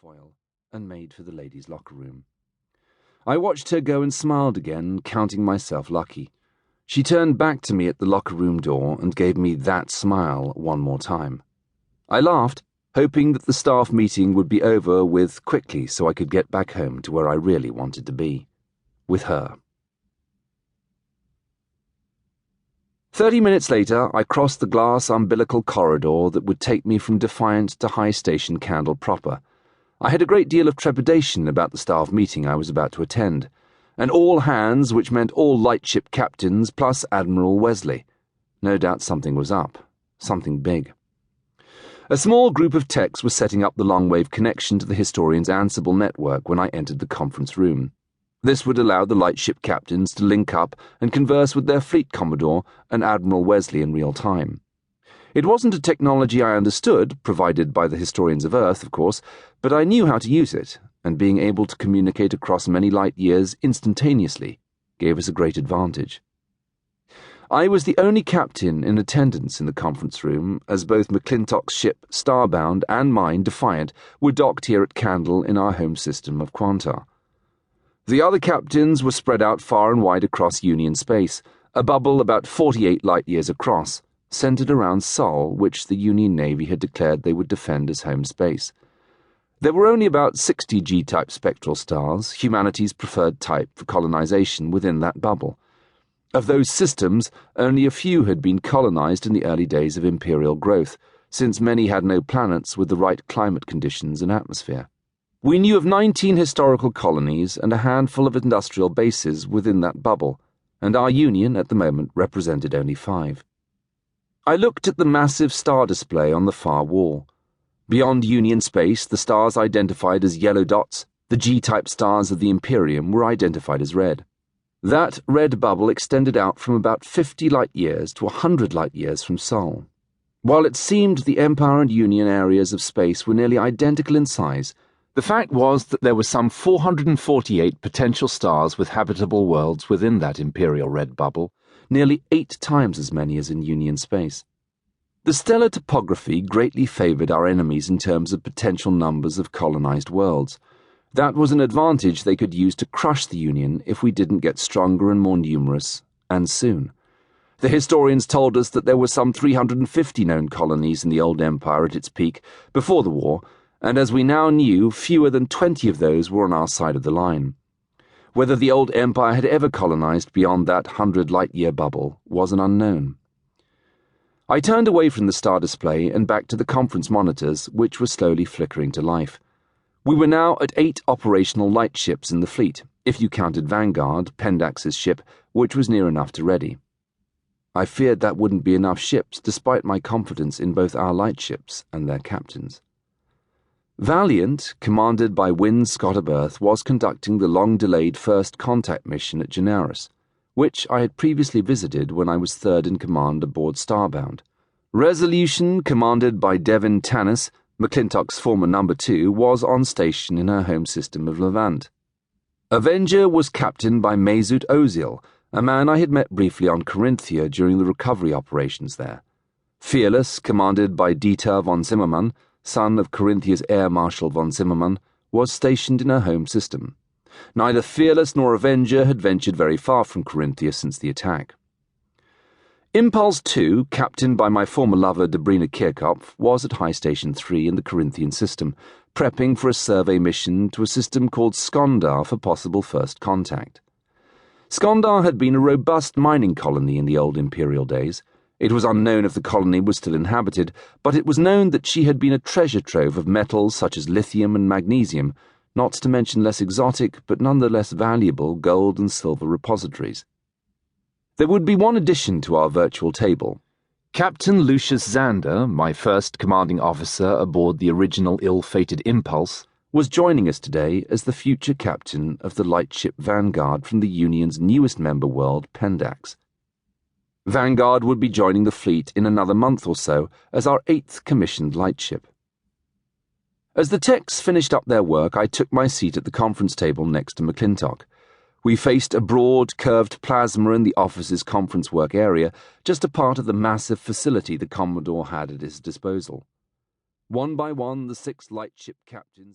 foil and made for the ladies' locker room. I watched her go and smiled again, counting myself lucky. She turned back to me at the locker room door and gave me that smile one more time. I laughed, hoping that the staff meeting would be over with quickly so I could get back home to where I really wanted to be, with her. 30 minutes later, I crossed the glass umbilical corridor that would take me from Defiant to High Station Candle proper. I had a great deal of trepidation about the staff meeting I was about to attend, and all hands, which meant all lightship captains plus Admiral Wesley. No doubt something was up, something big. A small group of techs was setting up the long-wave connection to the Historian's Ansible network when I entered the conference room. This would allow the lightship captains to link up and converse with their fleet commodore and Admiral Wesley in real time. It wasn't a technology I understood, provided by the Historians of Earth, of course, but I knew how to use it, and being able to communicate across many light years instantaneously gave us a great advantage. I was the only captain in attendance in the conference room, as both McClintock's ship, Starbound, and mine, Defiant, were docked here at Candle in our home system of Quantar. The other captains were spread out far and wide across Union space, a bubble about 48 light-years across, centered around Sol, which the Union Navy had declared they would defend as home space. There were only about 60 G-type spectral stars, humanity's preferred type for colonization, within that bubble. Of those systems, only a few had been colonized in the early days of imperial growth, since many had no planets with the right climate conditions and atmosphere. We knew of 19 historical colonies and a handful of industrial bases within that bubble, and our Union at the moment represented only 5. I looked at the massive star display on the far wall. Beyond Union space, the stars identified as yellow dots, the G-type stars of the Imperium, were identified as red. That red bubble extended out from about 50 light-years to 100 light-years from Sol. While it seemed the Empire and Union areas of space were nearly identical in size, the fact was that there were some 448 potential stars with habitable worlds within that imperial red bubble, nearly 8 times as many as in Union space. The stellar topography greatly favored our enemies in terms of potential numbers of colonized worlds. That was an advantage they could use to crush the Union if we didn't get stronger and more numerous, and soon. The historians told us that there were some 350 known colonies in the old empire at its peak before the war, and as we now knew, fewer than 20 of those were on our side of the line. Whether the old empire had ever colonized beyond that 100 light-year bubble was an unknown. I turned away from the star display and back to the conference monitors, which were slowly flickering to life. We were now at 8 operational lightships in the fleet, if you counted Vanguard, Pendax's ship, which was near enough to ready. I feared that wouldn't be enough ships, despite my confidence in both our lightships and their captains. Valiant, commanded by Wynne Scott of Earth, was conducting the long-delayed first contact mission at Generis, which I had previously visited when I was third in command aboard Starbound. Resolution, commanded by Devin Tannis, McClintock's former number 2, was on station in her home system of Levant. Avenger was captained by Mesut Ozil, a man I had met briefly on Corinthia during the recovery operations there. Fearless, commanded by Dieter von Zimmermann, son of Corinthia's Air Marshal von Zimmermann, was stationed in her home system. Neither Fearless nor Avenger had ventured very far from Corinthia since the attack. Impulse 2, captained by my former lover Dobrina Kirchhoff, was at High Station 3 in the Corinthian system, prepping for a survey mission to a system called Skondar for possible first contact. Skondar had been a robust mining colony in the old imperial days. It was unknown if the colony was still inhabited, but it was known that she had been a treasure trove of metals such as lithium and magnesium, not to mention less exotic but nonetheless valuable gold and silver repositories. There would be one addition to our virtual table. Captain Lucius Zander, my first commanding officer aboard the original ill-fated Impulse, was joining us today as the future captain of the lightship Vanguard from the Union's newest member world, Pendax. Vanguard would be joining the fleet in another month or so as our 8th commissioned lightship. As the techs finished up their work, I took my seat at the conference table next to McClintock. We faced a broad, curved plasma in the office's conference work area, just a part of the massive facility the Commodore had at his disposal. One by one, the 6 lightship captains